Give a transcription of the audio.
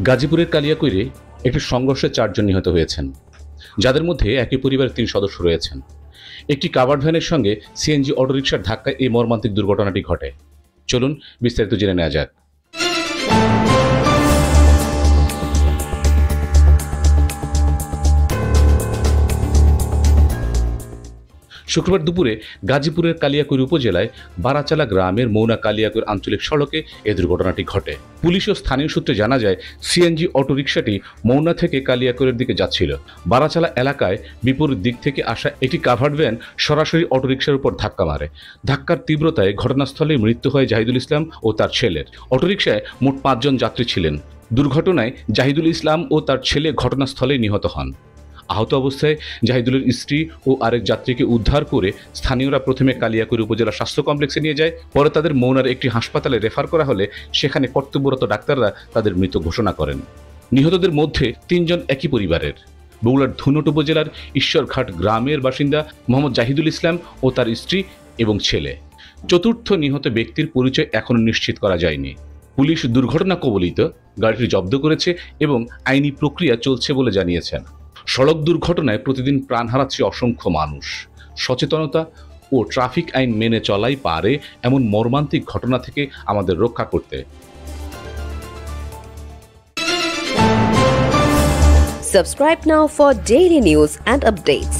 গাজীপুরের কালিয়াকৈরে একটি সংঘর্ষে 4 জন নিহত হয়েছেন, যাদের মধ্যে একই পরিবারের 3 সদস্য রয়েছেন। একটি কাভার্ড ভ্যানের সঙ্গে সিএনজি অটোরিকশার ধাক্কায় এই মর্মান্তিক দুর্ঘটনাটি ঘটে। চলুন বিস্তারিত জেনে নেওয়া যাক। শুক্রবার দুপুরে গাজীপুরের কালিয়াকৈর উপজেলায় বারাচালা গ্রামের মৌনা কালিয়াকৈর আঞ্চলিক সড়কে এই দুর্ঘটনাটি ঘটে। পুলিশ ও স্থানীয় সূত্রে জানা যায়, সিএনজি অটোরিকশাটি মৌনা থেকে কালিয়াকৈরের দিকে যাচ্ছিল। বারাচালা এলাকায় বিপরীত দিক থেকে আসা একটি কাভার্ড ভ্যান সরাসরি অটোরিকশার উপর ধাক্কা মারে। ধাক্কার তীব্রতায় ঘটনাস্থলে মৃত্যু হয় জাহিদুল ইসলাম ও তার ছেলের। অটোরিকশায় মোট 5 জন যাত্রী ছিলেন। দুর্ঘটনায় জাহিদুল ইসলাম ও তার ছেলে ঘটনাস্থলেই নিহত হন। আহত অবস্থায় জাহিদুলের স্ত্রী ও আরেক যাত্রীকে উদ্ধার করে স্থানীয়রা প্রথমে কালিয়াকৈর উপজেলা স্বাস্থ্য কমপ্লেক্সে নিয়ে যায়। পরে তাদের মৌনার একটি হাসপাতালে রেফার করা হলে সেখানে কর্তব্যরত ডাক্তাররা তাদের মৃত ঘোষণা করেন। নিহতদের মধ্যে 3 জন একই পরিবারের। বগুড়ার ধুনট উপজেলার ঈশ্বরঘাট গ্রামের বাসিন্দা মোহাম্মদ জাহিদুল ইসলাম ও তার স্ত্রী এবং ছেলে। চতুর্থ নিহত ব্যক্তির পরিচয় এখনও নিশ্চিত করা যায়নি। পুলিশ দুর্ঘটনা কবলিত গাড়িটি জব্দ করেছে এবং আইনি প্রক্রিয়া চলছে বলে জানিয়েছেন। সড়ক দুর্ঘটনায় প্রতিদিন প্রাণ হারাচ্ছে অসংখ্য মানুষ। সচেতনতা ও ট্রাফিক আইন মেনে চলাই পারে এমন মর্মান্তিক ঘটনা থেকে আমাদের রক্ষা করতে। Subscribe now for daily news and updates.